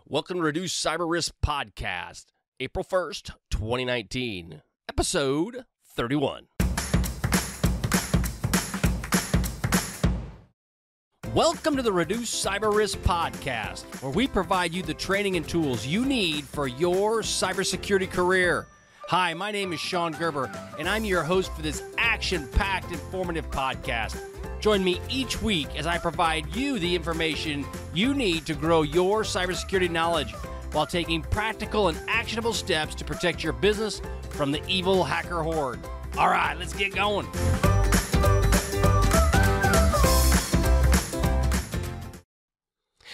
Welcome to Reduce Cyber Risk Podcast, April 1st, 2019, episode 31. Welcome to the Reduce Cyber Risk Podcast, where we provide you the training and tools you need for your cybersecurity career. Hi, my name is Shon Gerber, and I'm your host for this action-packed, informative podcast. Join me each week as I provide you the information you need to grow your cybersecurity knowledge while taking practical and actionable steps to protect your business from the evil hacker horde. All right, let's get going.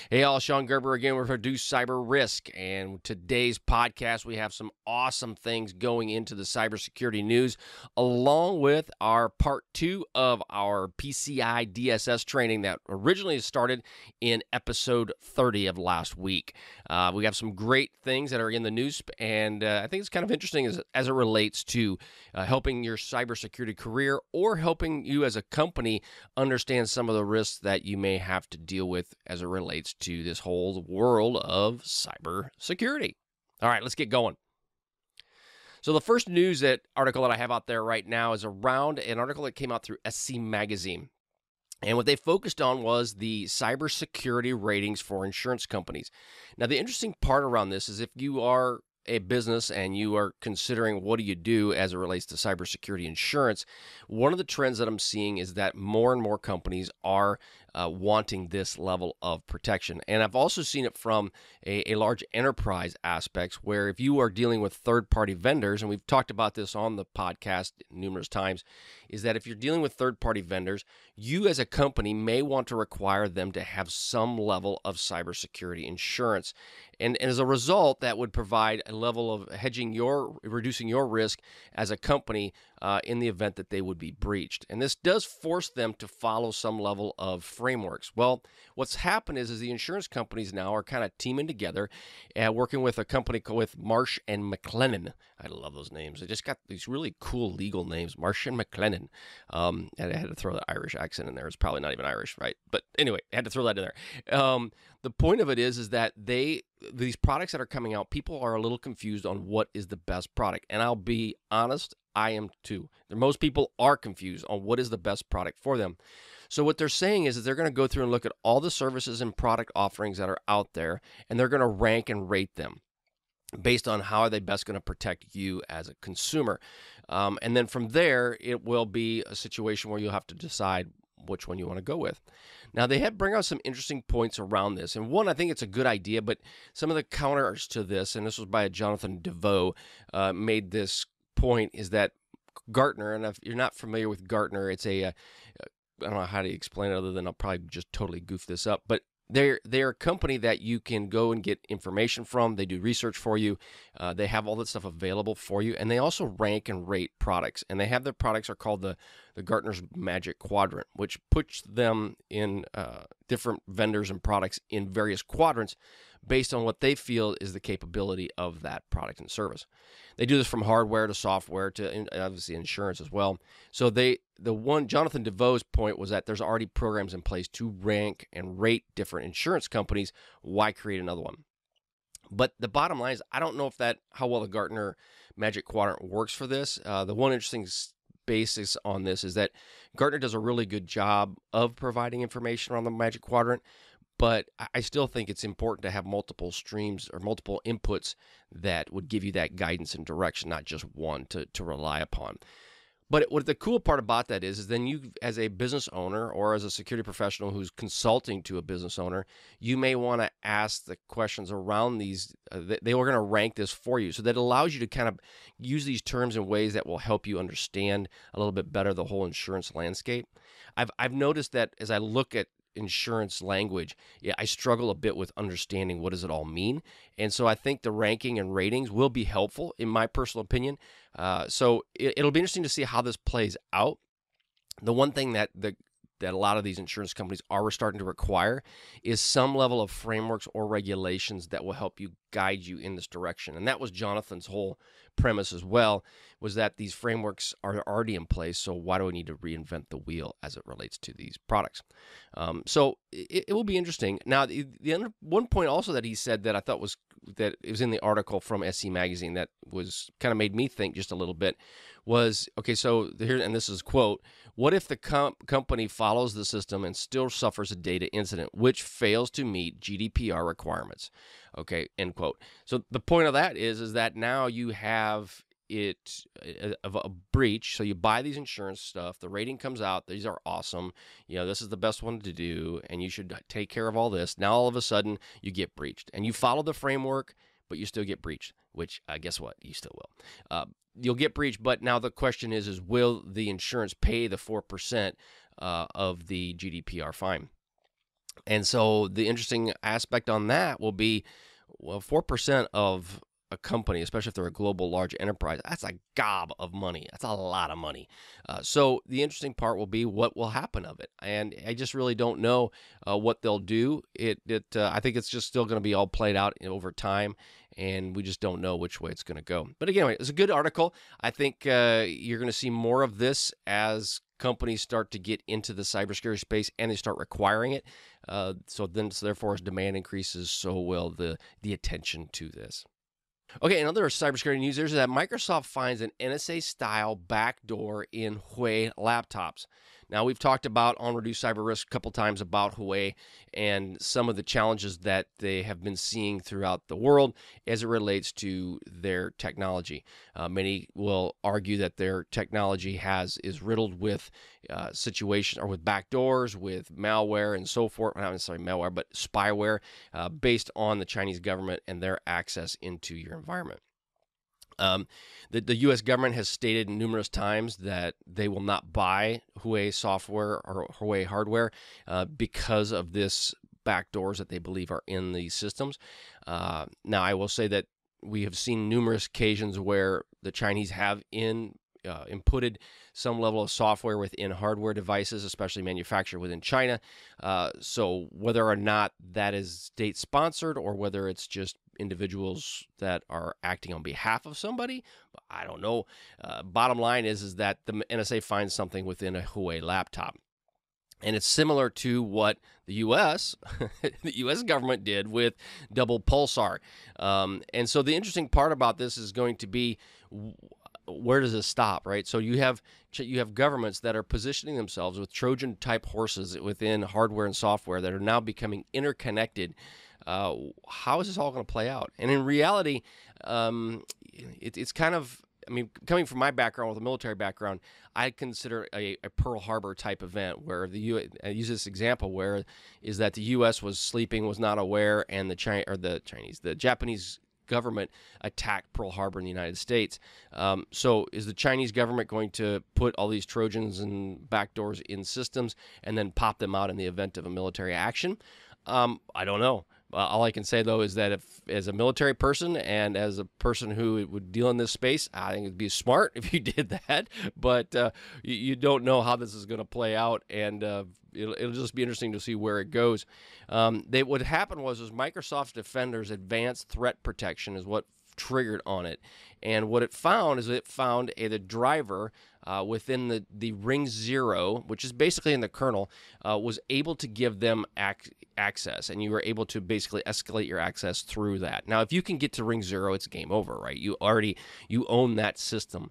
Hey all, Shon Gerber again with Reduce Cyber Risk, and today's podcast we have some awesome things going into the cybersecurity news, along with our part 2 of our PCI-DSS training that originally started in episode 30 of last week. We have some great things that are in the news, and I think it's kind of interesting as it relates to helping your cybersecurity career or helping you as a company understand some of the risks that you may have to deal with as it relates to this whole world of cybersecurity. All right, let's get going. So the first news article that I have out there right now is around an article that came out through SC Magazine. And what they focused on was the cybersecurity ratings for insurance companies. Now, the interesting part around this is if you are a business and you are considering what do you do as it relates to cybersecurity insurance, one of the trends that I'm seeing is that more and more companies are wanting this level of protection. And I've also seen it from a large enterprise aspects where if you are dealing with third-party vendors, and we've talked about this on the podcast numerous times, is that if you're dealing with third-party vendors, you as a company may want to require them to have some level of cybersecurity insurance. And as a result, that would provide a level of reducing your risk as a company in the event that they would be breached. And this does force them to follow some level of frameworks. Well, what's happened is the insurance companies now are kind of teaming together and working with a company with Marsh and McLennan. I love those names. They just got these really cool legal names, Marsh and McLennan. And I had to throw the Irish accent in there. It's probably not even Irish, right? But anyway, I had to throw that in there. The point of it is that these products that are coming out, people are a little confused on what is the best product. And I'll be honest, I am too. Most people are confused on what is the best product for them. So what they're saying is that they're going to go through and look at all the services and product offerings that are out there, and they're going to rank and rate them based on how are they best going to protect you as a consumer. And then from there, it will be a situation where you'll have to decide which one you want to go with. Now, they bring out some interesting points around this. And one, I think it's a good idea, but some of the counters to this, and this was by Jonathan DeVoe, made this point, is that Gartner, and if you're not familiar with Gartner, it's I don't know how to explain it other than I'll probably just totally goof this up, but they're a company that you can go and get information from. They do research for you. They have all that stuff available for you, and they also rank and rate products. And they have their products are called the Gartner's Magic Quadrant, which puts them in different vendors and products in various quadrants based on what they feel is the capability of that product and service. They do this from hardware to software to obviously insurance as well. So Jonathan DeVoe's point was that there's already programs in place to rank and rate different insurance companies. Why create another one? But the bottom line is, I don't know how well the Gartner Magic Quadrant works for this. The one interesting basis on this is that Gartner does a really good job of providing information around the Magic Quadrant, but I still think it's important to have multiple streams or multiple inputs that would give you that guidance and direction, not just one to rely upon. But what the cool part about that is then you, as a business owner or as a security professional who's consulting to a business owner, you may want to ask the questions around these. They were going to rank this for you. So that allows you to kind of use these terms in ways that will help you understand a little bit better the whole insurance landscape. I've noticed that as I look at insurance language, I struggle a bit with understanding what does it all mean. And so I think the ranking and ratings will be helpful in my personal opinion. So it'll be interesting to see how this plays out. The one thing that the that a lot of these insurance companies are starting to require is some level of frameworks or regulations that will help you guide you in this direction. And that was Jonathan's whole premise as well, was that these frameworks are already in place, so why do we need to reinvent the wheel as it relates to these products? So it will be interesting. Now, one point also that he said that I thought was that it was in the article from SC Magazine that was kind of made me think just a little bit was, okay, so here, and this is quote, what if the company follows the system and still suffers a data incident which fails to meet GDPR requirements? Okay, end quote. So the point of that is that now you have it of a breach. So you buy these insurance stuff, the rating comes out, these are awesome, this is the best one to do, and you should take care of all this. Now all of a sudden you get breached, and you follow the framework, but you still get breached, which guess what? You still will. You'll get breached, but now the question is will the insurance pay the 4% of the GDPR fine? And so the interesting aspect on that will be, well, 4% of a company, especially if they're a global large enterprise, that's a gob of money. That's a lot of money. So the interesting part will be what will happen of it. And I just really don't know what they'll do. I think it's just still going to be all played out over time, and we just don't know which way it's going to go. But again, it's a good article. I think you're going to see more of this as companies start to get into the cybersecurity space and they start requiring it. So therefore, as demand increases, so will the attention to this. Okay, in other cybersecurity news, there's that Microsoft finds an NSA-Style Backdoor in Huawei laptops. Now, we've talked about on Reduce Cyber Risk a couple times about Huawei and some of the challenges that they have been seeing throughout the world as it relates to their technology. Many will argue that their technology is riddled with situations or with backdoors, with malware and so forth. Not necessarily malware, but spyware based on the Chinese government and their access into your environment. The U.S. government has stated numerous times that they will not buy Huawei software or Huawei hardware because of this backdoors that they believe are in these systems. Now, I will say that we have seen numerous occasions where the Chinese have inputted some level of software within hardware devices, especially manufactured within China. So whether or not that is state-sponsored or whether it's just individuals that are acting on behalf of somebody, I don't know. Bottom line is that the NSA finds something within a Huawei laptop. And it's similar to what the U.S. the U.S. government did with double pulsar. And so the interesting part about this is going to be, where does this stop, right? So you have governments that are positioning themselves with Trojan-type horses within hardware and software that are now becoming interconnected. How is this all going to play out? And in reality, it's kind of, coming from my background with a military background, I consider a Pearl Harbor type event where I use this example where is that the U.S. was sleeping, was not aware, and the Japanese government attacked Pearl Harbor in the United States. So is the Chinese government going to put all these Trojans and backdoors in systems and then pop them out in the event of a military action? I don't know. All I can say, though, is that if, as a military person and as a person who would deal in this space, I think it'd be smart if you did that. But you don't know how this is going to play out, and it'll just be interesting to see where it goes. What happened was Microsoft Defender's advanced threat protection is what triggered on it. And what it found is the driver within the ring 0, which is basically in the kernel, was able to give them access, and you were able to basically escalate your access through that. Now, if you can get to ring 0, it's game over, right? You own that system.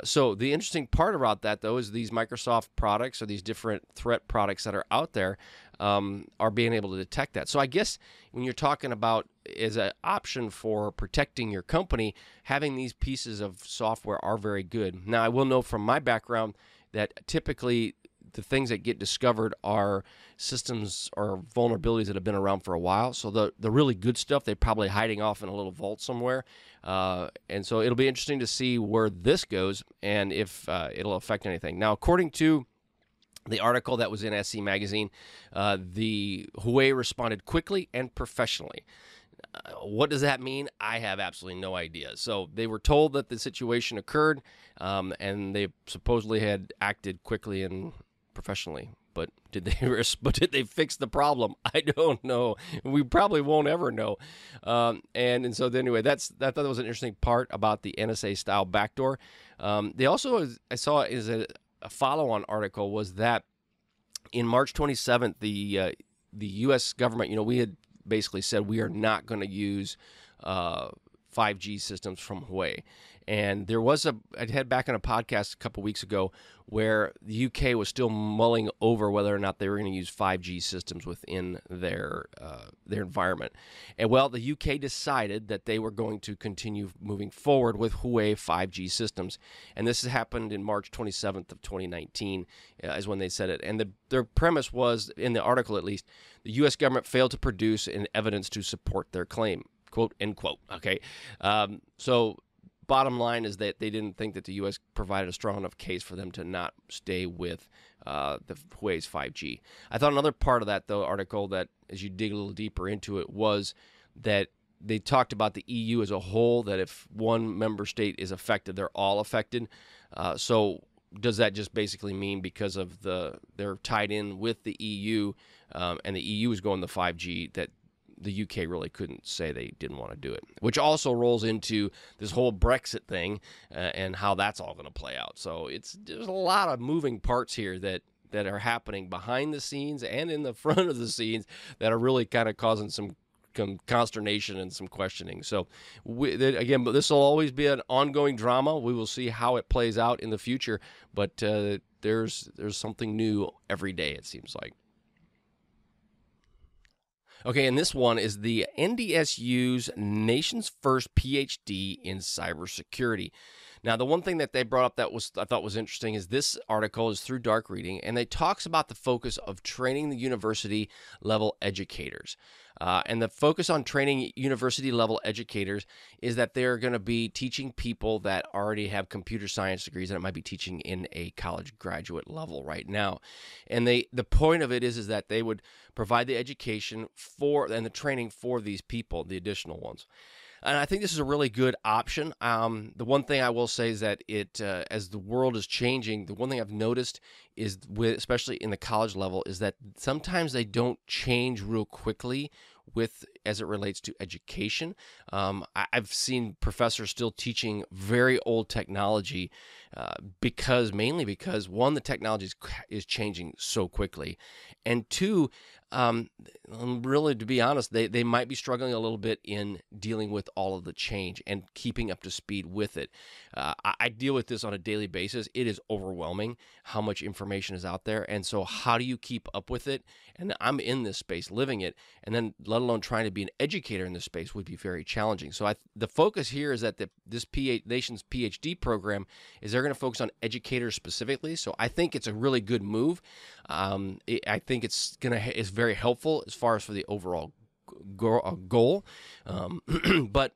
So the interesting part about that, though, is these Microsoft products or these different threat products that are out there are being able to detect that. So I guess when you're talking about as an option for protecting your company, having these pieces of software are very good. Now, I will know from my background that typically the things that get discovered are systems or vulnerabilities that have been around for a while. So the really good stuff, they're probably hiding off in a little vault somewhere. And so it'll be interesting to see where this goes and if it'll affect anything. Now, according to the article that was in SC Magazine, the Huawei responded quickly and professionally. What does that mean? I have absolutely no idea. So they were told that the situation occurred, and they supposedly had acted quickly and professionally. but did they fix the problem? I don't know. We probably won't ever know. And so anyway, I thought that was an interesting part about the NSA-Style Backdoor. They also, I saw is a follow-on article, was that in March 27th, the U.S. government, we had basically said we are not going to use 5G systems from Huawei. And there was I'd had back on a podcast a couple weeks ago where the UK was still mulling over whether or not they were going to use 5G systems within their environment. And well, the UK decided that they were going to continue moving forward with Huawei 5G systems. And this happened in March 27th of 2019 is when they said it. And their premise was, in the article at least, the U.S. government failed to produce an evidence to support their claim, quote, end quote. Okay. So bottom line is that they didn't think that the U.S. provided a strong enough case for them to not stay with the Huawei's 5G. I thought another part of that, though, article that, as you dig a little deeper into it, was that they talked about the EU as a whole, that if one member state is affected, they're all affected. So does that just basically mean because of they're tied in with the EU and the EU is going to 5G, that the UK really couldn't say they didn't want to do it, which also rolls into this whole Brexit thing and how that's all going to play out. So there's a lot of moving parts here that are happening behind the scenes and in the front of the scenes that are really kind of causing some consternation and some questioning. So again, this will always be an ongoing drama. We will see how it plays out in the future, but there's something new every day, it seems like. Okay, and this one is the NDSU's nation's first PhD in cybersecurity. Now, the one thing that they brought up that I thought was interesting is this article is through Dark Reading, and it talks about the focus of training the university level educators. And the focus on training university level educators is that they're going to be teaching people that already have computer science degrees that might be teaching in a college graduate level right now. And the point of it is that they would provide the education and the training for these people, the additional ones. And I think this is a really good option. The one thing I will say is that as the world is changing, the one thing I've noticed is, especially in the college level, is that sometimes they don't change real quickly as it relates to education. I've seen professors still teaching very old technology mainly because one, the technology is changing so quickly, and two, really, to be honest, they might be struggling a little bit in dealing with all of the change and keeping up to speed with it. I deal with this on a daily basis. It is overwhelming how much information is out there, and so how do you keep up with it? And I'm in this space, living it, and then let alone trying to be an educator in this space would be very challenging. So the focus here is that this nation's PhD program is they're going to focus on educators specifically. So I think it's a really good move. I think it's very helpful as far as for the overall goal. But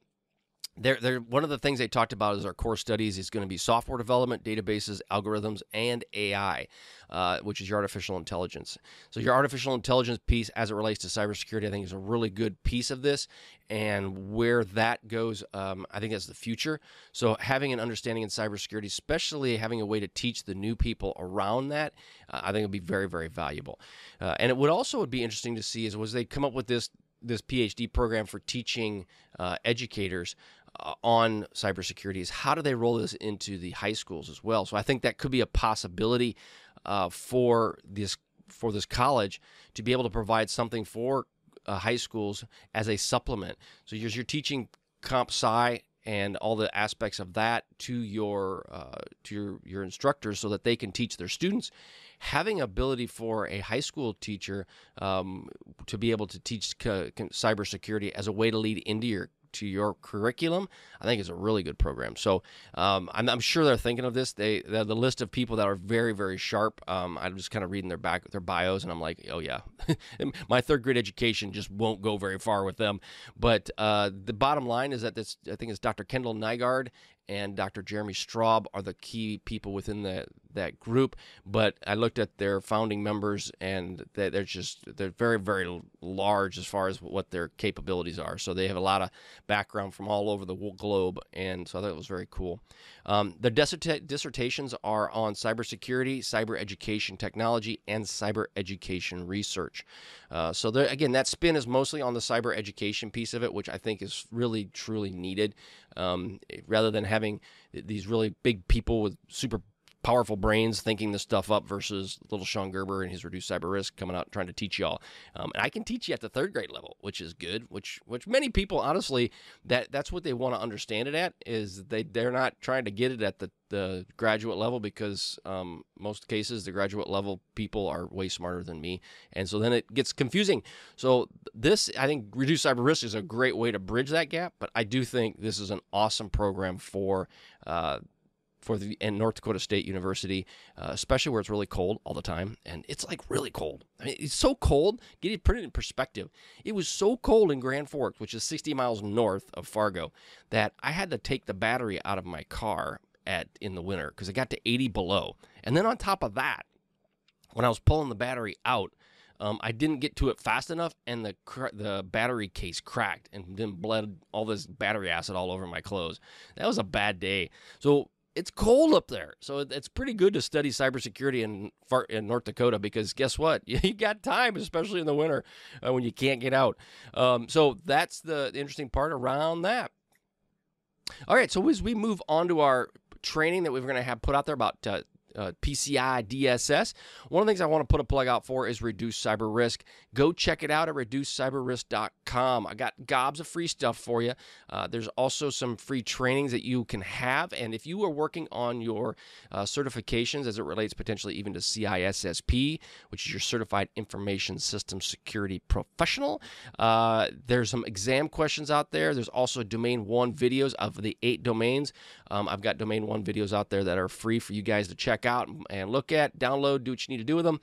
one of the things they talked about as our core studies is going to be software development, databases, algorithms, and AI, which is your artificial intelligence. So your artificial intelligence piece, as it relates to cybersecurity, I think is a really good piece of this. And where that goes, I think that's the future. So having an understanding in cybersecurity, especially having a way to teach the new people around that, I think would be very, very valuable. And it would be interesting to see was they come up with this PhD program for teaching educators on cybersecurity, is how do they roll this into the high schools as well? So I think that could be a possibility for this college to be able to provide something for high schools as a supplement. So you're teaching comp sci and all the aspects of that to your instructors so that they can teach their students. Having ability for a high school teacher to be able to teach cybersecurity as a way to lead into your curriculum, I think is a really good program. So I'm sure they're thinking of this. The list of people that are very, very sharp. I'm just kind of reading their bios, and I'm like, oh yeah, my third grade education just won't go very far with them. But the bottom line is that I think it's Dr. Kendall Nygaard and Dr. Jeremy Straub are the key people within that group. But I looked at their founding members, and they're very, very large as far as what their capabilities are. So they have a lot of background from all over the globe, and so I thought it was very cool. Their dissertations are on cybersecurity, cyber education technology, and cyber education research. So again, that spin is mostly on the cyber education piece of it, which I think is really, truly needed. Rather than having these really big people with super powerful brains thinking this stuff up versus little Shon Gerber and his Reduced Cyber Risk coming out and trying to teach y'all. And I can teach you at the 3rd grade level, which is good, which many people, honestly, that's what they want to understand it at, is they're not trying to get it at the graduate level, because most cases the graduate level people are way smarter than me, and so then it gets confusing. So this, I think, Reduced Cyber Risk is a great way to bridge that gap, but I do think this is an awesome program for the North Dakota State University, especially where it's really cold all the time. And it's like really cold. I mean, it's so cold. Put it in perspective. It was so cold in Grand Forks, which is 60 miles north of Fargo, that I had to take the battery out of my car in the winter because it got to 80 below. And then on top of that, when I was pulling the battery out, I didn't get to it fast enough, and the battery case cracked and then bled all this battery acid all over my clothes. That was a bad day. So it's cold up there, so it's pretty good to study cybersecurity in North Dakota, because guess what? You got time, especially in the winter when you can't get out. So that's the interesting part around that. All right, so as we move on to our training that we're going to have put out there about PCI-DSS, one of the things I want to put a plug out for is Reduced Cyber Risk. Go check it out at reducedcyberrisk.com. I got gobs of free stuff for you. There's also some free trainings that you can have, and if you are working on your certifications as it relates potentially even to CISSP, which is your Certified Information Systems Security Professional, there's some exam questions out there. There's also Domain 1 videos of the 8 domains. I've got Domain 1 videos out there that are free for you guys to check out and look at, download, do what you need to do with them.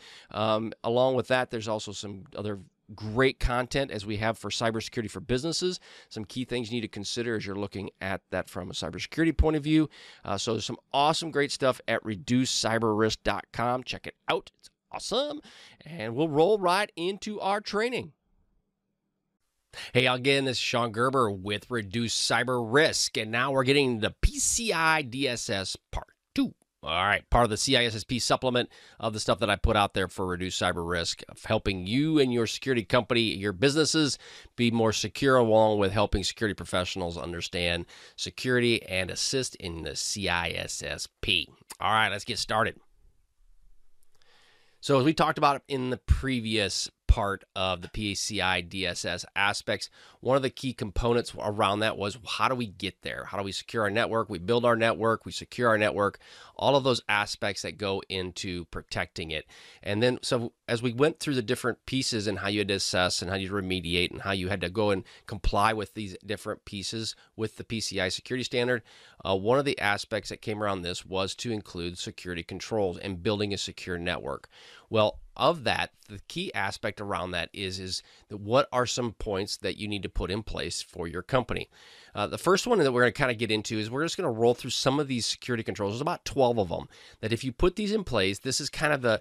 Along with that, there's also some other great content as we have for cybersecurity for businesses. Some key things you need to consider as you're looking at that from a cybersecurity point of view. So there's some awesome, great stuff at reducedcyberrisk.com. Check it out. It's awesome. And we'll roll right into our training. Hey, again, this is Shon Gerber with Reduced Cyber Risk, and now we're getting the PCI-DSS-Part 2. All right, part of the CISSP supplement of the stuff that I put out there for Reduced Cyber Risk, of helping you and your security company, your businesses, be more secure, along with helping security professionals understand security and assist in the CISSP. All right, let's get started. So as we talked about in the previous part of the PCI-DSS aspects, one of the key components around that was, how do we get there? How do we secure our network? We build our network, we secure our network, all of those aspects that go into protecting it. And then, so as we went through the different pieces and how you had to assess and how you remediate and how you had to go and comply with these different pieces with the PCI security standard, one of the aspects that came around this was to include security controls and building a secure network. Well, of that, the key aspect around that is that what are some points that you need to put in place for your company. The first one that we're going to kind of get into is we're just going to roll through some of these security controls. There's about 12 of them that if you put these in place, this is kind of the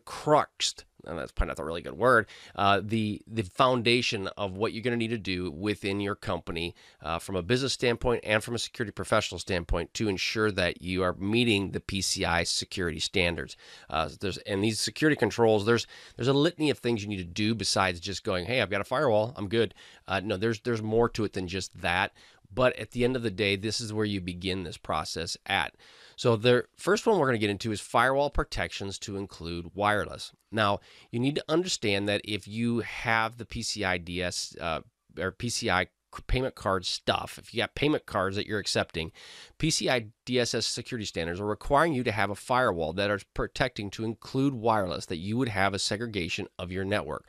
crux, and that's probably not a really good word, the foundation of what you're going to need to do within your company from a business standpoint and from a security professional standpoint to ensure that you are meeting the PCI security standards. And these security controls, there's a litany of things you need to do besides just going, hey, I've got a firewall, I'm good. No, there's more to it than just that. But at the end of the day, this is where you begin this process at. So the first one we're going to get into is firewall protections to include wireless. Now, you need to understand that if you have the PCI-DS or PCI payment card stuff, if you got payment cards that you're accepting, PCI-DSS security standards are requiring you to have a firewall that are protecting to include wireless, that you would have a segregation of your network.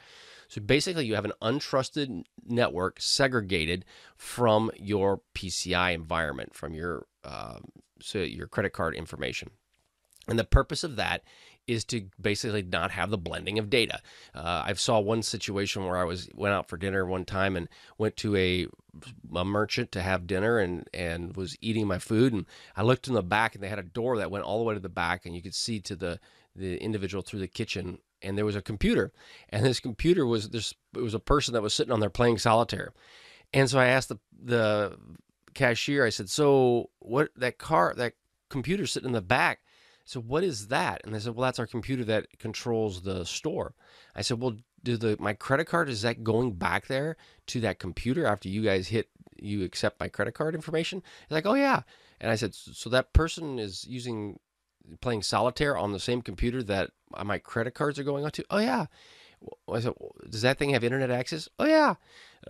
So basically, you have an untrusted network segregated from your PCI environment, from your credit card information. And the purpose of that is to basically not have the blending of data. I saw one situation where I went out for dinner one time and went to a a merchant to have dinner and was eating my food, and I looked in the back and they had a door that went all the way to the back, and you could see to the individual through the kitchen, and there was a computer, and this computer was it was a person that was sitting on there playing solitaire. And so I asked the cashier, I said, so what, that computer sitting in the back, so what is that? And they said, well, that's our computer that controls the store. I said, well, my credit card, is that going back there to that computer after you guys you accept my credit card information? He's like, oh yeah. And I said, so that person is playing solitaire on the same computer that my credit cards are going on to? Oh yeah. I said, does that thing have internet access? Oh yeah.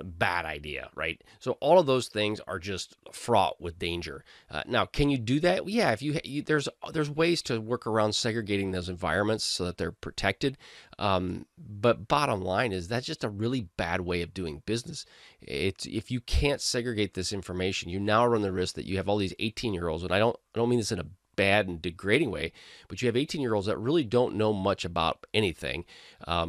Bad idea, right? So all of those things are just fraught with danger. Now, can you do that? Yeah, if there's ways to work around segregating those environments so that they're protected. But bottom line is that's just a really bad way of doing business. If you can't segregate this information, you now run the risk that you have all these 18-year-olds, and I don't mean this in a bad and degrading way, but you have 18-year-olds that really don't know much about anything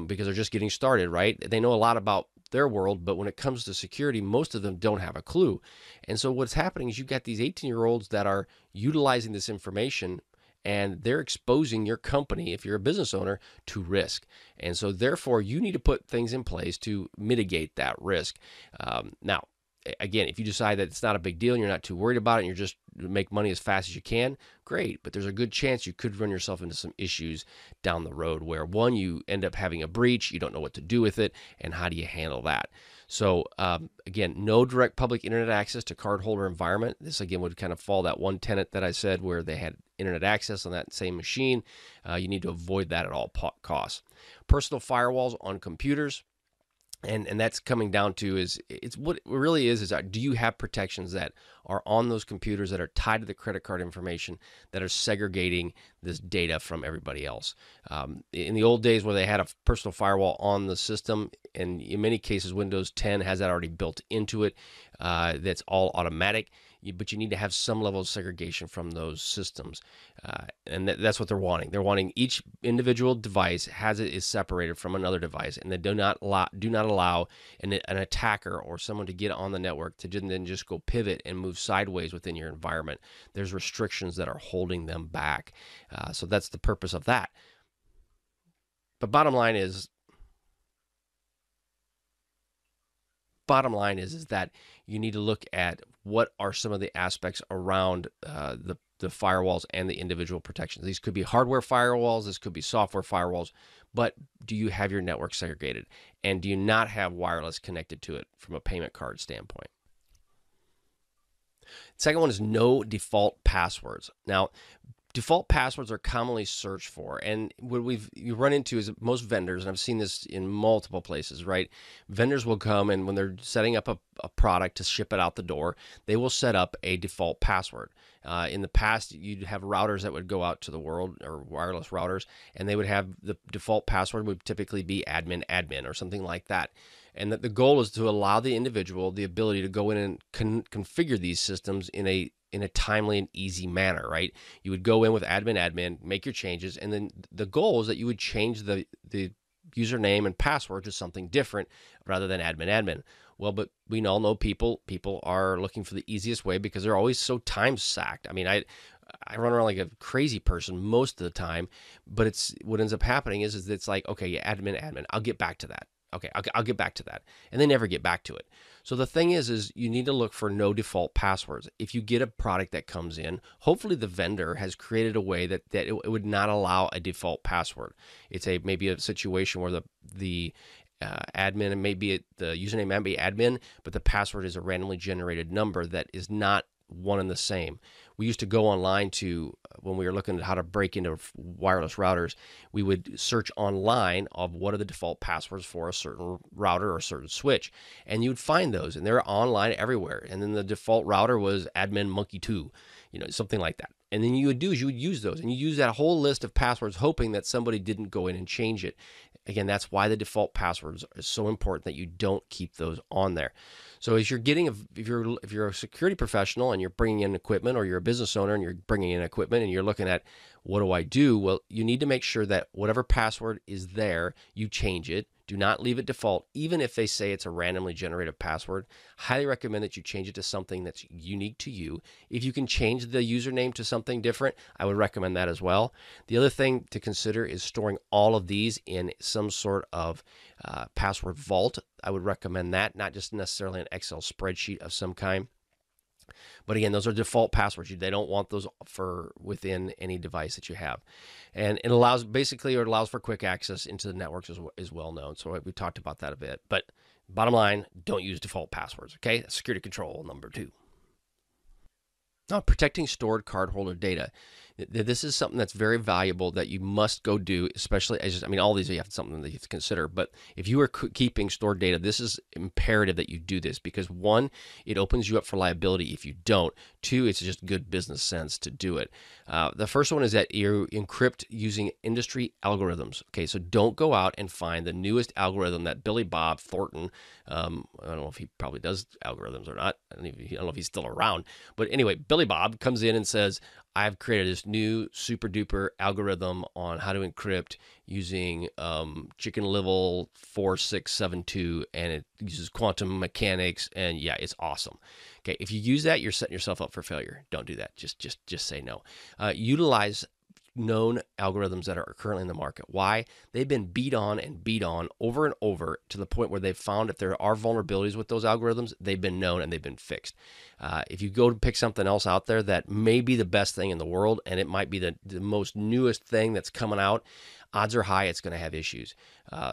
because they're just getting started, right? They know a lot about their world, but when it comes to security, most of them don't have a clue. And so what's happening is you've got these 18-year-olds that are utilizing this information, and they're exposing your company, if you're a business owner, to risk. And so therefore, you need to put things in place to mitigate that risk. Now, again, if you decide that it's not a big deal and you're not too worried about it and you're just make money as fast as you can, great. But there's a good chance you could run yourself into some issues down the road where, one, you end up having a breach, you don't know what to do with it, and how do you handle that? So again, no direct public internet access to cardholder environment. This, again, would kind of fall that one tenet that I said where they had internet access on that same machine. You need to avoid that at all costs. Personal firewalls on computers. And that's coming down to it's what it really is do you have protections that are on those computers that are tied to the credit card information that are segregating this data from everybody else? In the old days where they had a personal firewall on the system, and in many cases Windows 10 has that already built into it, that's all automatic, but you need to have some level of segregation from those systems. And that's what they're wanting. They're wanting each individual device is separated from another device, and they do not allow an attacker or someone to get on the network to then just go pivot and move sideways within your environment. There's restrictions that are holding them back. So that's the purpose of that. But bottom line is that you need to look at what are some of the aspects around the firewalls and the individual protections. These could be hardware firewalls, this could be software firewalls, but do you have your network segregated? And do you not have wireless connected to it from a payment card standpoint? Second one is no default passwords. Now, default passwords are commonly searched for, and what you run into is most vendors, and I've seen this in multiple places, right? Vendors will come, and when they're setting up a product to ship it out the door, they will set up a default password. In the past, you'd have routers that would go out to the world, or wireless routers, and they would have the default password would typically be admin or something like that. And that the goal is to allow the individual the ability to go in and configure these systems in a timely and easy manner, right? You would go in with admin, make your changes, and then the goal is that you would change the username and password to something different rather than admin. Well, but we all know people are looking for the easiest way because they're always so time sacked. I mean, I run around like a crazy person most of the time, but what ends up happening is it's like, okay, yeah, admin, I'll get back to that. Okay, I'll get back to that. And they never get back to it. So the thing is you need to look for no default passwords. If you get a product that comes in, hopefully the vendor has created a way that it would not allow a default password. It's maybe a situation where the admin, and maybe the username might be admin, but the password is a randomly generated number that is not one and the same. We used to go online when we were looking at how to break into wireless routers, we would search online of what are the default passwords for a certain router or a certain switch, and you would find those, and they're online everywhere. And then the default router was admin monkey 2, something like that. And then you would use those, and you use that whole list of passwords hoping that somebody didn't go in and change it. Again, that's why the default passwords are so important that you don't keep those on there. So as you're if you're a security professional and you're bringing in equipment, or you're a business owner and you're bringing in equipment and you're looking at what do I do? Well, you need to make sure that whatever password is there, you change it Do not leave it default, even if they say it's a randomly generated password. Highly recommend that you change it to something that's unique to you. If you can change the username to something different, I would recommend that as well. The other thing to consider is storing all of these in some sort of password vault. I would recommend that, not just necessarily an Excel spreadsheet of some kind. But again, those are default passwords. They don't want those for within any device that you have. And it allows, basically, it allows for quick access into the networks is well known. So we talked about that a bit. But bottom line, don't use default passwords, okay? That's security control number 2. Now, protecting stored cardholder data. This is something that's very valuable that you must go do, especially as, I mean, all these you have something that you have to consider. But if you are keeping stored data, this is imperative that you do this because 1, it opens you up for liability if you don't. 2, it's just good business sense to do it. The first one is that you encrypt using industry algorithms. Okay, so don't go out and find the newest algorithm that Billy Bob Thornton, I don't know if he probably does algorithms or not. I don't know if he's still around. But anyway, Billy Bob comes in and says, I've created this new super duper algorithm on how to encrypt using Chicken Little 4672, and it uses quantum mechanics, and yeah, it's awesome. Okay, if you use that, you're setting yourself up for failure. Don't do that. Just say no. Utilize known algorithms that are currently in the market. Why? They've been beat on over and over to the point where they've found if there are vulnerabilities with those algorithms, they've been known and they've been fixed. If you go to pick something else out there that may be the best thing in the world and it might be the most newest thing that's coming out, odds are high it's going to have issues.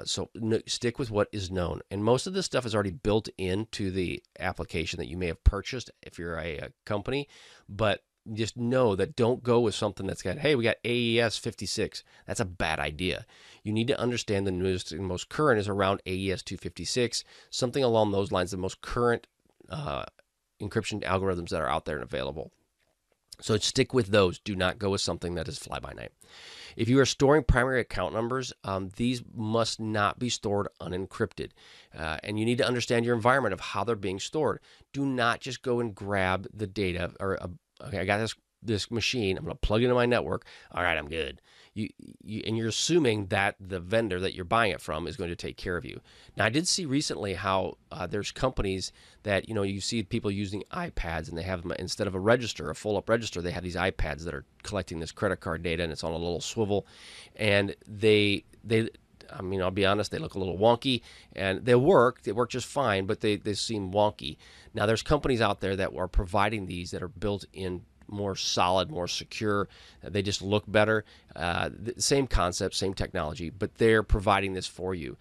So stick with what is known. And most of this stuff is already built into the application that you may have purchased if you're a company, but just know that don't go with something that's got, hey, we got AES 56. That's a bad idea. You need to understand the newest and most current is around AES 256, something along those lines, the most current encryption algorithms that are out there and available. So stick with those. Do not go with something that is fly-by-night. If you are storing primary account numbers, these must not be stored unencrypted. And you need to understand your environment of how they're being stored. Do not just go and grab the data or okay, I got this machine. I'm going to plug it into my network. All right, I'm good. And you're assuming that the vendor that you're buying it from is going to take care of you. Now, I did see recently how there's companies that, you see people using iPads and they have them instead of a register, a full-up register, they have these iPads that are collecting this credit card data and it's on a little swivel. And I'll be honest, they look a little wonky and they work just fine, but they seem wonky. Now, there's companies out there that are providing these that are built in more solid, more secure. They just look better. Same concept, same technology, but they're providing this for you.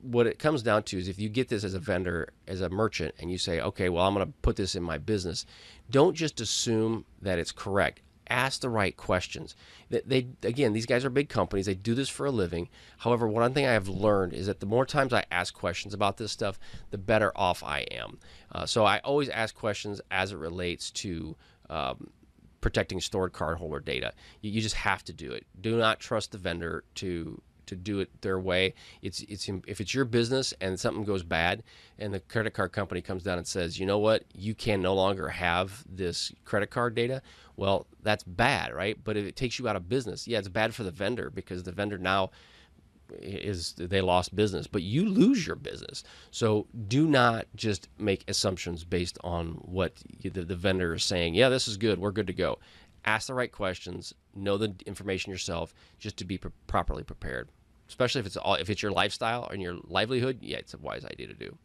What it comes down to is if you get this as a vendor, as a merchant, and you say, okay, well, I'm going to put this in my business, don't just assume that it's correct. Ask the right questions. Again, these guys are big companies. They do this for a living. However, one thing I have learned is that the more times I ask questions about this stuff, the better off I am. So I always ask questions as it relates to protecting stored cardholder data. You just have to do it. Do not trust the vendor to do it their way. If it's your business and something goes bad and the credit card company comes down and says, you know what, you can no longer have this credit card data, well, that's bad, right? But if it takes you out of business, yeah, it's bad for the vendor because the vendor now they lost business, but you lose your business. So do not just make assumptions based on what the vendor is saying. Yeah, this is good. We're good to go. Ask the right questions. Know the information yourself just to be properly prepared. Especially if it's your lifestyle and your livelihood, yeah, it's a wise idea to do.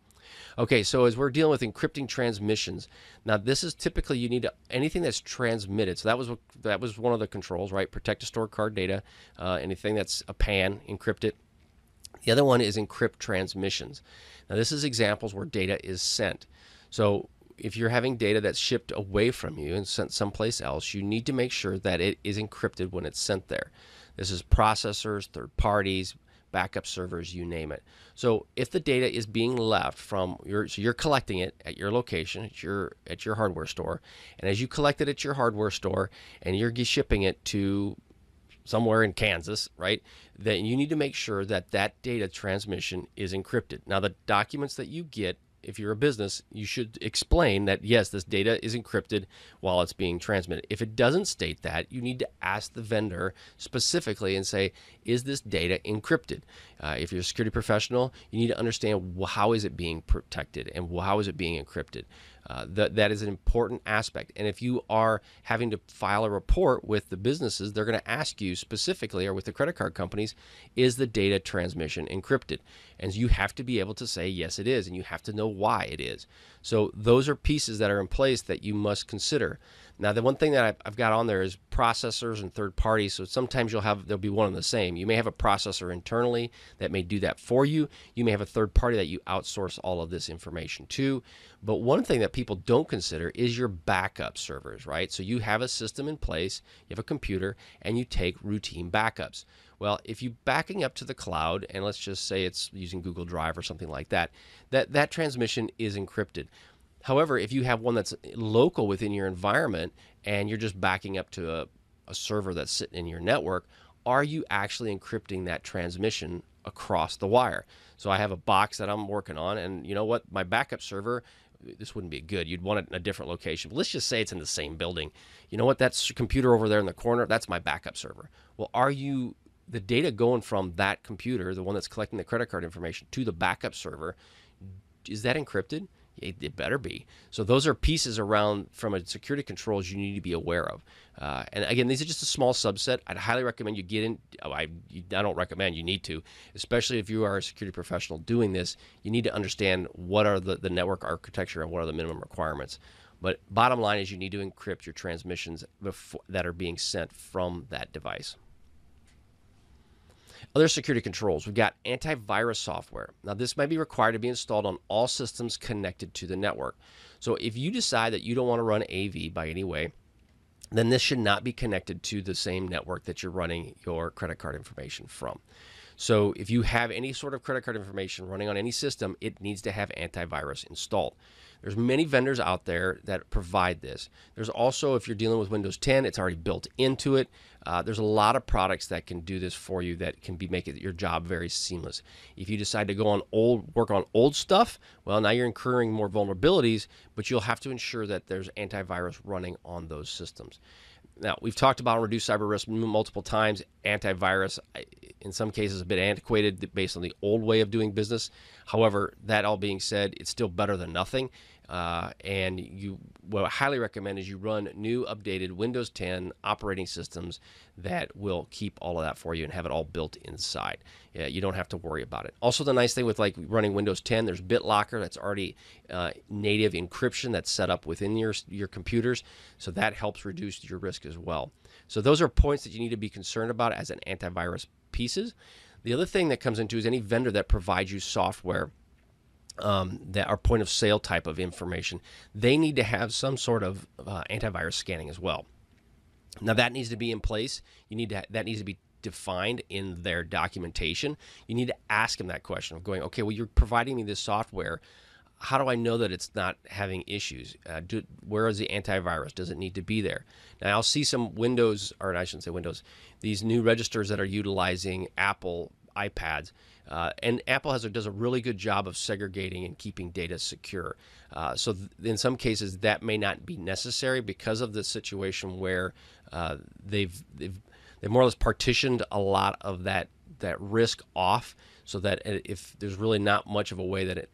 Okay, so as we're dealing with encrypting transmissions, now this is typically you need anything that's transmitted. So that was one of the controls, right? Protect the stored card data. Anything that's a PAN, encrypt it. The other one is encrypt transmissions. Now this is examples where data is sent. So if you're having data that's shipped away from you and sent someplace else, you need to make sure that it is encrypted when it's sent there. This is processors, third parties, backup servers, you name it. So if the data is being left from so you're collecting it at your location, at your hardware store, and as you collect it at your hardware store and you're shipping it to somewhere in Kansas, right, then you need to make sure that that data transmission is encrypted. Now, the documents that you get if you're a business, you should explain that, yes, this data is encrypted while it's being transmitted. If it doesn't state that, you need to ask the vendor specifically and say, is this data encrypted? If you're a security professional, you need to understand how is it being protected and how is it being encrypted. That is an important aspect. And if you are having to file a report with the businesses, they're going to ask you specifically, or with the credit card companies, is the data transmission encrypted? And you have to be able to say, yes, it is, and you have to know why it is. So those are pieces that are in place that you must consider. Now, the one thing that I've got on there is processors and third parties. So sometimes there'll be one and the same. You may have a processor internally that may do that for you. You may have a third party that you outsource all of this information to. But one thing that people don't consider is your backup servers, right? So you have a system in place, you have a computer, and you take routine backups. Well, if you're backing up to the cloud, and let's just say it's using Google Drive or something like that, that transmission is encrypted. However, if you have one that's local within your environment and you're just backing up to a server that's sitting in your network, are you actually encrypting that transmission across the wire? So I have a box that I'm working on, and you know what? My backup server, this wouldn't be good. You'd want it in a different location. But let's just say it's in the same building. You know what? That computer over there in the corner, that's my backup server. Well, the data going from that computer, the one that's collecting the credit card information, to the backup server, is that encrypted? It better be. So those are pieces around from a security controls you need to be aware of. And again, these are just a small subset. I'd highly recommend you get in. I don't recommend, you need to, especially if you are a security professional doing this. You need to understand what are the network architecture and what are the minimum requirements. But bottom line is you need to encrypt your transmissions that are being sent from that device. Other security controls, we've got antivirus software. Now, this may be required to be installed on all systems connected to the network. So if you decide that you don't want to run AV by any way, then this should not be connected to the same network that you're running your credit card information from. So if you have any sort of credit card information running on any system, it needs to have antivirus installed. There's many vendors out there that provide this. There's also, if you're dealing with Windows 10, it's already built into it. There's a lot of products that can do this for you that can make your job very seamless. If you decide to work on old stuff, well, now you're incurring more vulnerabilities, but you'll have to ensure that there's antivirus running on those systems. Now, we've talked about reduced cyber risk multiple times. Antivirus, in some cases, a bit antiquated based on the old way of doing business. However, that all being said, it's still better than nothing. And what I highly recommend is you run new, updated Windows 10 operating systems that will keep all of that for you and have it all built inside. Yeah, you don't have to worry about it. Also, the nice thing with like running Windows 10, there's BitLocker that's already native encryption that's set up within your computers, so that helps reduce your risk as well. So those are points that you need to be concerned about as an antivirus pieces. The other thing that comes into is any vendor that provides you software that are point of sale type of information, they need to have some sort of antivirus scanning as well. Now that needs to be in place. That needs to be defined in their documentation. You need to ask them that question of going, okay, well, you're providing me this software. How do I know that it's not having issues? Where is the antivirus? Does it need to be there? Now, I'll see some Windows, or I shouldn't say Windows, these new registers that are utilizing Apple iPads. And Apple does a really good job of segregating and keeping data secure. So in some cases, that may not be necessary because of the situation where they've more or less partitioned a lot of that risk off, so that if there's really not much of a way that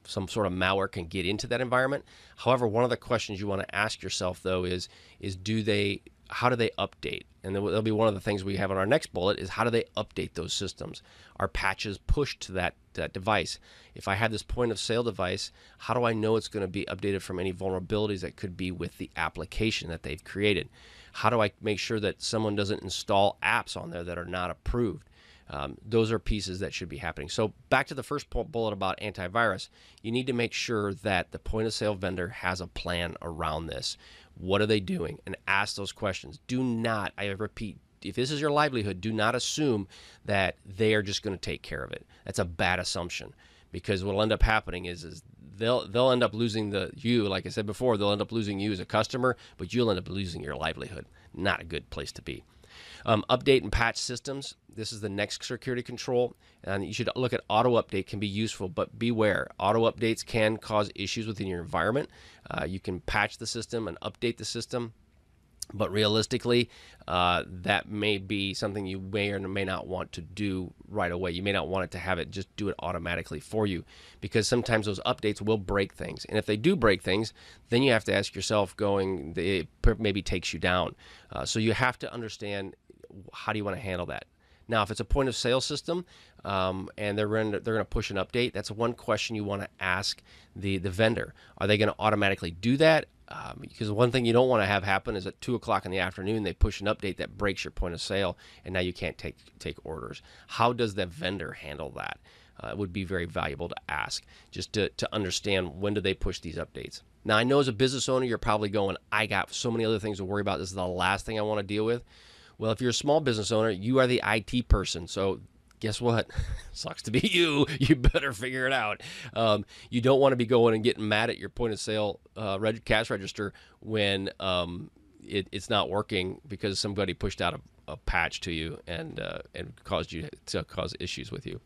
some sort of malware can get into that environment. However, one of the questions you want to ask yourself though is how do they update? And that'll be one of the things we have on our next bullet is how do they update those systems? Are patches pushed to that device? If I have this point of sale device, how do I know it's going to be updated from any vulnerabilities that could be with the application that they've created? How do I make sure that someone doesn't install apps on there that are not approved? Those are pieces that should be happening. So back to the first bullet about antivirus, you need to make sure that the point of sale vendor has a plan around this. What are they doing? And ask those questions. Do not, I repeat, if this is your livelihood, do not assume that they are just going to take care of it. That's a bad assumption, because what will end up happening is they'll end up losing you, like I said before, they'll end up losing you as a customer, but you'll end up losing your livelihood. Not a good place to be. Update and patch systems. This is the next security control, and you should look at auto update. Can be useful, but beware. Auto updates can cause issues within your environment. You can patch the system and update the system, but realistically, that may be something you may or may not want to do right away. You may not want it to have it just do it automatically for you, because sometimes those updates will break things. And if they do break things, then you have to ask yourself, it maybe takes you down. So you have to understand, how do you want to handle that? Now, if it's a point of sale system and they're going to push an update, that's one question you want to ask the vendor. Are they going to automatically do that? Because one thing you don't want to have happen is at 2 o'clock in the afternoon they push an update that breaks your point of sale, and now you can't take orders. How does the vendor handle that? It would be very valuable to ask, just to understand, when do they push these updates. Now, I know as a business owner, you're probably going, I got so many other things to worry about. This is the last thing I want to deal with. Well, if you're a small business owner, you are the IT person. So guess what? Sucks to be you. You better figure it out. You don't want to be going and getting mad at your point of sale cash register when it's not working because somebody pushed out a patch to you and caused you to cause issues with you.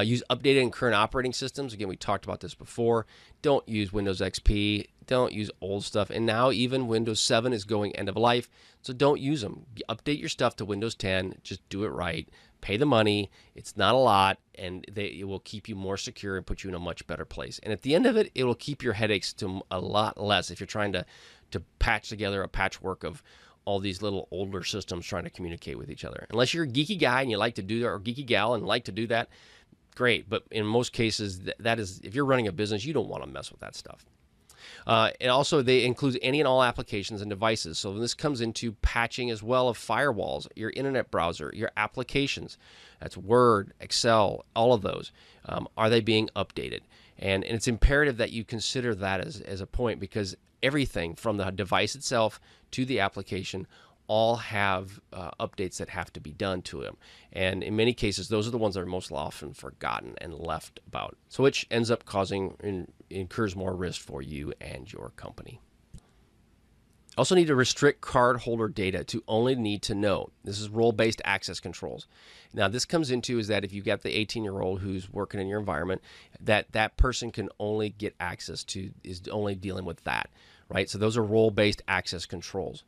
Use updated and current operating systems. Again, we talked about this before. Don't use Windows XP. Don't use old stuff. And now even Windows 7 is going end of life, so don't use them. Update your stuff to Windows 10. Just do it right. Pay the money. It's not a lot, and it will keep you more secure and put you in a much better place. And at the end of it, it will keep your headaches to a lot less if you're trying to patch together a patchwork of all these little older systems trying to communicate with each other. Unless you're a geeky guy and you like to do that, or geeky gal and like to do that, great. But in most cases, that is, if you're running a business, you don't want to mess with that stuff. And also, they include any and all applications and devices. So this comes into patching as well of firewalls, your internet browser, your applications. That's Word, Excel, all of those. Are they being updated? And it's imperative that you consider that as a point, because everything from the device itself to the application all have updates that have to be done to them. And in many cases, those are the ones that are most often forgotten and left about, so which ends up incurs more risk for you and your company. Also need to restrict cardholder data to only need to know. This is role-based access controls. Now, this comes into is that if you got the 18-year-old who's working in your environment, that person can only get access to, is only dealing with that, right? So those are role-based access controls.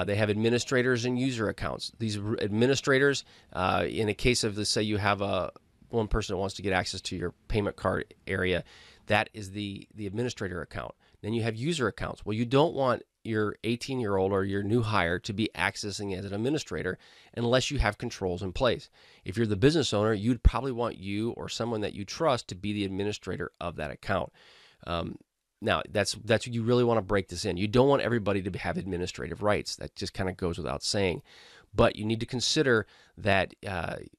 They have administrators and user accounts. These administrators, in the case of, let's say you have one person that wants to get access to your payment card area, that is the administrator account. Then you have user accounts. Well, you don't want your 18-year-old or your new hire to be accessing as an administrator unless you have controls in place. If you're the business owner, you'd probably want you or someone that you trust to be the administrator of that account. Now, that's you really want to break this in. You don't want everybody to have administrative rights. That just kind of goes without saying. But you need to consider that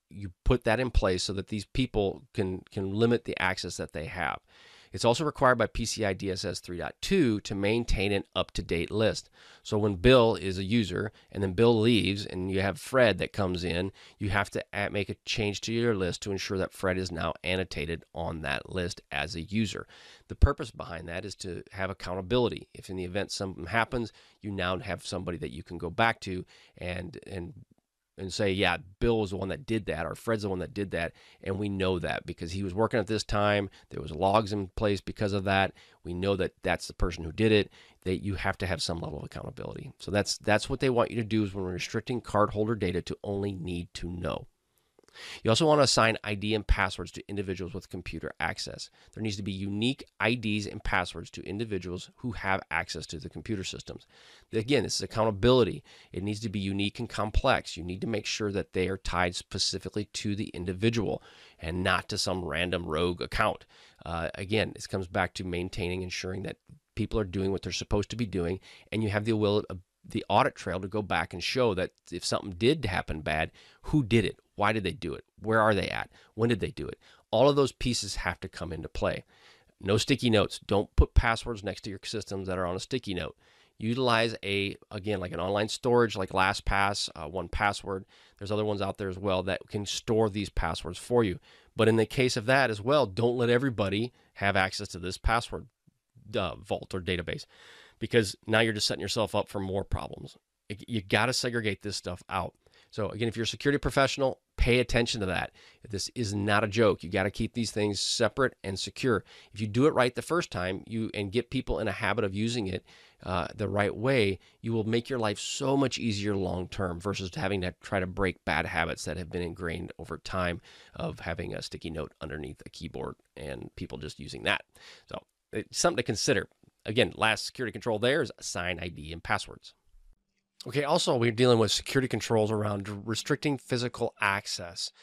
you put that in place so that these people can limit the access that they have. It's also required by PCI-DSS 3.2 to maintain an up-to-date list. So when Bill is a user and then Bill leaves and you have Fred that comes in, you have to make a change to your list to ensure that Fred is now annotated on that list as a user. The purpose behind that is to have accountability. If in the event something happens, you now have somebody that you can go back to and say, yeah, Bill was the one that did that, or Fred's the one that did that, and we know that because he was working at this time, there was logs in place because of that, we know that that's the person who did it, that you have to have some level of accountability. So that's what they want you to do, is when we're restricting cardholder data to only need to know. You also want to assign ID and passwords to individuals with computer access. There needs to be unique IDs and passwords to individuals who have access to the computer systems. Again, this is accountability. It needs to be unique and complex. You need to make sure that they are tied specifically to the individual and not to some random rogue account. Again, this comes back to maintaining, ensuring that people are doing what they're supposed to be doing, and you have the audit trail to go back and show that if something did happen bad, who did it? Why did they do it? Where are they at? When did they do it? All of those pieces have to come into play. No sticky notes. Don't put passwords next to your systems that are on a sticky note. Utilize again, like an online storage like LastPass, 1Password. There's other ones out there as well that can store these passwords for you. But in the case of that as well, don't let everybody have access to this password vault or database, because now you're just setting yourself up for more problems. You got to segregate this stuff out. So again, if you're a security professional, pay attention to that. This is not a joke. You got to keep these things separate and secure. If you do it right the first time, and get people in a habit of using it the right way, you will make your life so much easier long term versus having to try to break bad habits that have been ingrained over time of having a sticky note underneath a keyboard and people just using that. So it's something to consider. Again, last security control there is assign ID and passwords. Okay, also we're dealing with security controls around restricting physical access.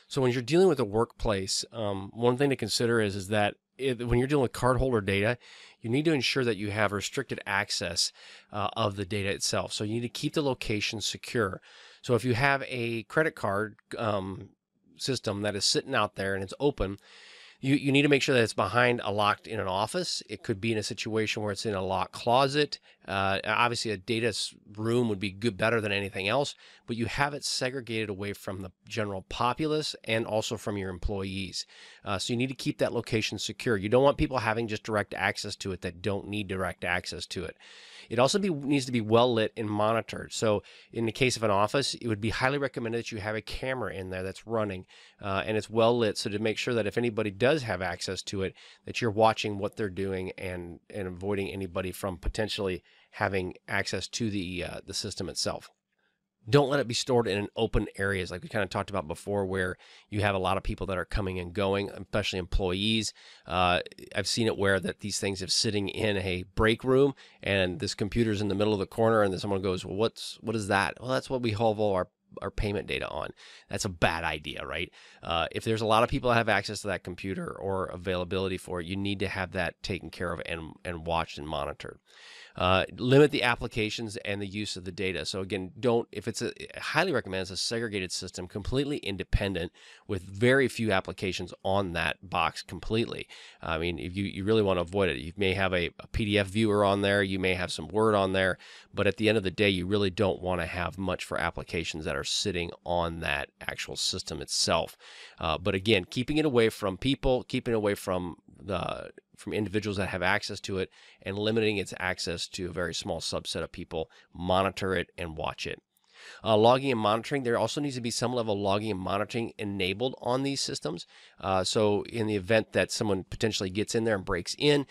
So when you're dealing with a workplace, one thing to consider is that when you're dealing with cardholder data, you need to ensure that you have restricted access of the data itself. So you need to keep the location secure. So if you have a credit card system that is sitting out there and it's open, you need to make sure that it's behind locked in an office. It could be in a situation where it's in a locked closet. Obviously, a data room would be better than anything else, but you have it segregated away from the general populace and also from your employees. So you need to keep that location secure. You don't want people having just direct access to it that don't need direct access to it. It also needs to be well lit and monitored. So in the case of an office, it would be highly recommended that you have a camera in there that's running and it's well lit, so to make sure that if anybody does have access to it, that you're watching what they're doing and avoiding anybody from potentially having access to the system itself. Don't let it be stored in open areas like we kind of talked about before, where you have a lot of people that are coming and going, especially employees. I've seen it where that these things are sitting in a break room and this computer's in the middle of the corner and then someone goes, well, what is that? Well, that's what we hold all our payment data on. That's a bad idea, right? If there's a lot of people that have access to that computer or availability for it, you need to have that taken care of and watched and monitored. Limit the applications and the use of the data. So again, if it's I highly recommend it's a segregated system, completely independent with very few applications on that box completely. I mean, if you really want to avoid it, you may have a PDF viewer on there, you may have some Word on there, but at the end of the day, you really don't want to have much for applications that are sitting on that actual system itself. But again, keeping it away from people, keeping it away from individuals that have access to it, and limiting its access to a very small subset of people. Monitor it and watch it. Logging and monitoring, there also needs to be some level of logging and monitoring enabled on these systems. So in the event that someone potentially gets in there and breaks in,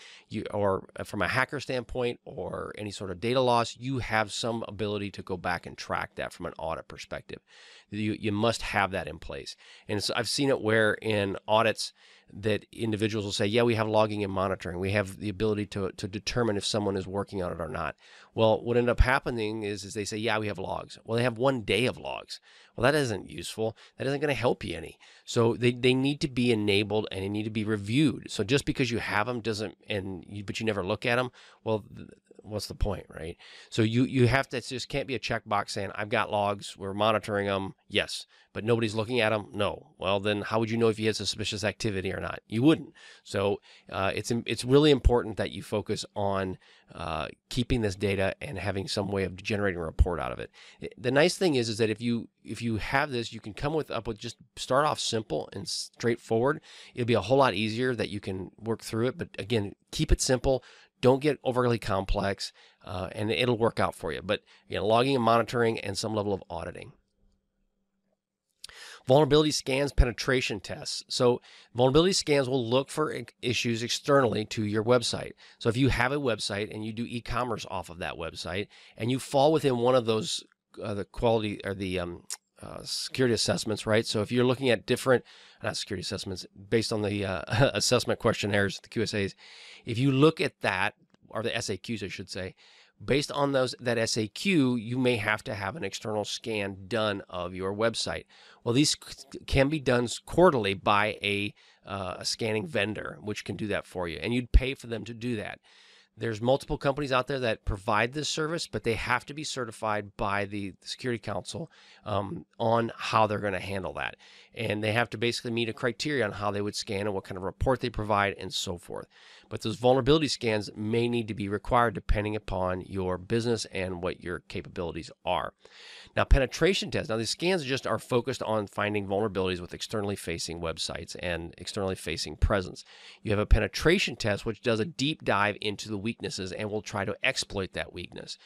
or from a hacker standpoint or any sort of data loss, you have some ability to go back and track that from an audit perspective. You must have that in place. And so I've seen it where in audits that individuals will say, yeah, we have logging and monitoring. We have the ability to determine if someone is working on it or not. Well, what ended up happening is they say, yeah, we have logs. Well, they have 1 day of logs. Well, that isn't useful. That isn't going to help you any. So they need to be enabled and they need to be reviewed. So just because you have them but you never look at them, well, what's the point, right? So you have to, it just can't be a checkbox saying, I've got logs, we're monitoring them, yes, but nobody's looking at them, no. Well, then how would you know if you had suspicious activity or not? You wouldn't. So it's really important that you focus on keeping this data and having some way of generating a report out of it. The nice thing is that if you have this, you can come up with just start off simple and straightforward. It'll be a whole lot easier that you can work through it. But again, keep it simple. Don't get overly complex, and it'll work out for you. But logging and monitoring and some level of auditing. Vulnerability scans, penetration tests. So vulnerability scans will look for issues externally to your website. So if you have a website and you do e-commerce off of that website and you fall within one of those the quality or the security assessments, right? So if you're looking at not security assessments, based on the assessment questionnaires, the QSAs, if you look at that, or the SAQs, I should say, based on that SAQ, you may have to have an external scan done of your website. Well, these can be done quarterly by a scanning vendor, which can do that for you, and you'd pay for them to do that. There's multiple companies out there that provide this service, but they have to be certified by the Security Council on how they're going to handle that. And they have to basically meet a criteria on how they would scan and what kind of report they provide and so forth. But those vulnerability scans may need to be required depending upon your business and what your capabilities are. Now, penetration tests. Now, these scans are focused on finding vulnerabilities with externally facing websites and externally facing presence. You have a penetration test, which does a deep dive into the weaknesses and will try to exploit that weakness.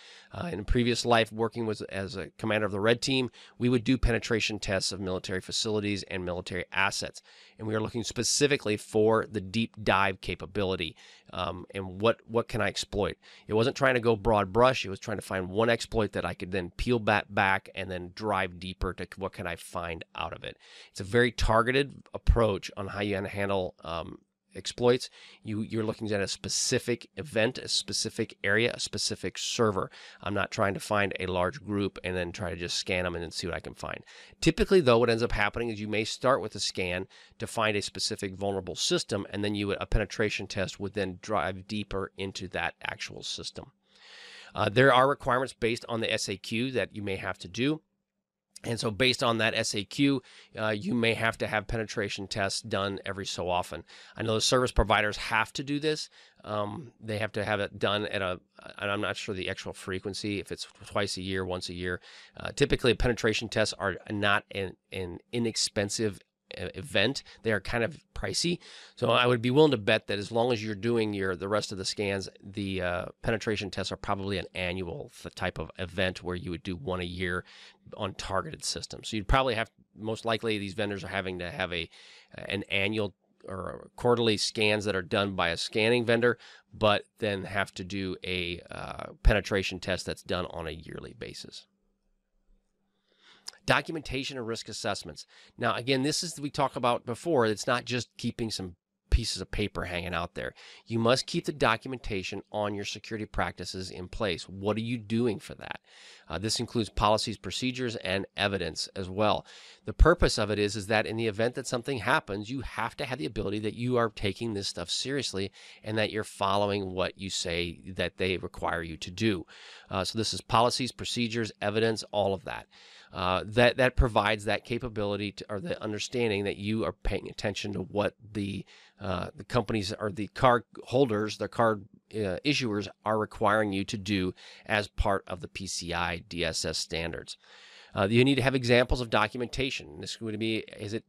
In a previous life, working as a commander of the Red Team, we would do penetration tests of military facilities and military assets. And we were looking specifically for the deep dive capability and what can I exploit. It wasn't trying to go broad brush. It was trying to find one exploit that I could then peel back and then drive deeper to what can I find out of it. It's a very targeted approach on how you handle exploits. You're looking at a specific event, a specific area, a specific server. I'm not trying to find a large group and then try to just scan them and then see what I can find. Typically, though, what ends up happening is you may start with a scan to find a specific vulnerable system, and then a penetration test would then drive deeper into that actual system. There are requirements based on the SAQ that you may have to do. And so based on that SAQ, you may have to have penetration tests done every so often. I know the service providers have to do this. They have to have it done at and I'm not sure the actual frequency, if it's twice a year, once a year. Typically, penetration tests are not an inexpensive event. They are kind of pricey. So I would be willing to bet that as long as you're doing the rest of the scans, the penetration tests are probably an annual type of event where you would do one a year on targeted systems. So you'd probably have, most likely these vendors are having to have an annual or quarterly scans that are done by a scanning vendor, but then have to do a penetration test that's done on a yearly basis. Documentation and risk assessments. Now, again, this is we talked about before. It's not just keeping some pieces of paper hanging out there. You must keep the documentation on your security practices in place. What are you doing for that? This includes policies, procedures, and evidence as well. The purpose of it is that in the event that something happens, you have to have the ability that you are taking this stuff seriously and that you're following what you say that they require you to do. So this is policies, procedures, evidence, all of that. That provides that capability or the understanding that you are paying attention to what the companies or the card holders, the card issuers are requiring you to do as part of the PCI-DSS standards. You need to have examples of documentation. This would be, is it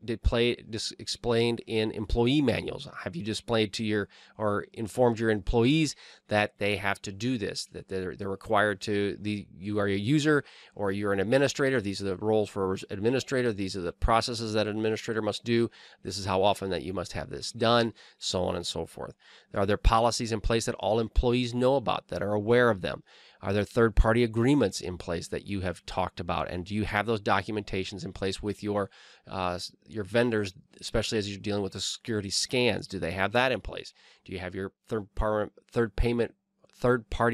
explained in employee manuals? Have you displayed to or informed your employees that they have to do this, that they're required to, you are a user or you're an administrator, these are the roles for an administrator, these are the processes that an administrator must do, this is how often that you must have this done, so on and so forth. Are there policies in place that all employees know about, that are aware of them? Are there third-party agreements in place that you have talked about? And do you have those documentations in place with your vendors, especially as you're dealing with the security scans? Do they have that in place? Do you have your third-party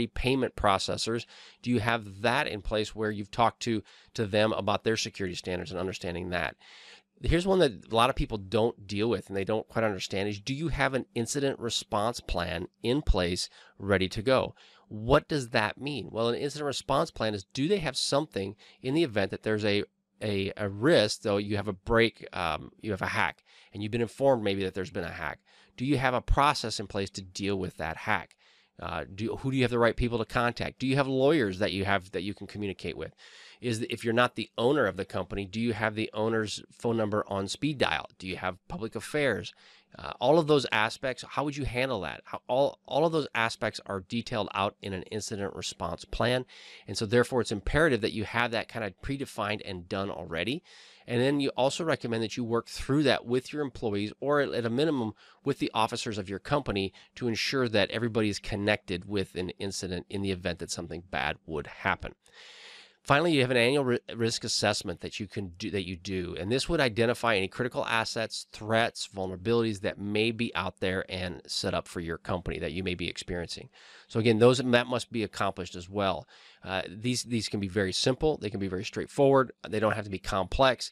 payment processors? Do you have that in place where you've talked to them about their security standards and understanding that? Here's one that a lot of people don't deal with and they don't quite understand is, do you have an incident response plan in place ready to go? What does that mean? Well, an incident response plan is, do they have something in the event that there's a risk, though you have a break, you have a hack, and you've been informed maybe that there's been a hack. Do you have a process in place to deal with that hack? Who do you have the right people to contact? Do you have lawyers that you can communicate with? If you're not the owner of the company, do you have the owner's phone number on speed dial? Do you have public affairs? All of those aspects, how would you handle that? All of those aspects are detailed out in an incident response plan. And so therefore, it's imperative that you have that kind of predefined and done already. And then you also recommend that you work through that with your employees, or at a minimum with the officers of your company, to ensure that everybody is connected with an incident in the event that something bad would happen. Finally, you have an annual risk assessment that you do, and this would identify any critical assets, threats, vulnerabilities that may be out there and set up for your company that you may be experiencing. So again, that must be accomplished as well. These can be very simple. They can be very straightforward. They don't have to be complex,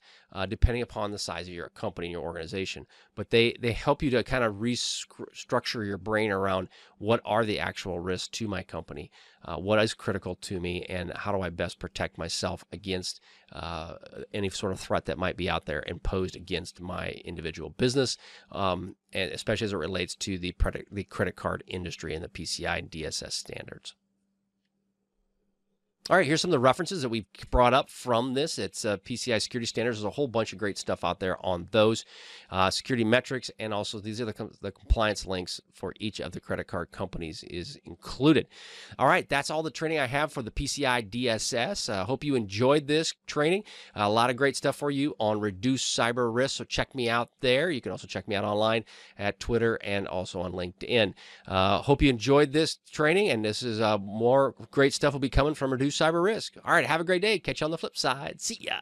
depending upon the size of your company and your organization. But they help you to kind of restructure your brain around what are the actual risks to my company, what is critical to me, and how do I best protect myself against any sort of threat that might be out there and posed against my individual business, and especially as it relates to the credit card industry and the PCI and DSS standards. All right, here's some of the references that we've brought up from this. It's PCI security standards. There's a whole bunch of great stuff out there on those security metrics, and also these are the compliance links for each of the credit card companies is included. All right, that's all the training I have for the PCI DSS. Hope you enjoyed this training. A lot of great stuff for you on reduced cyber risk, so check me out there. You can also check me out online at Twitter and also on LinkedIn. Hope you enjoyed this training, and this is more great stuff will be coming from reduced cyber risk. All right, have a great day. Catch you on the flip side. See ya.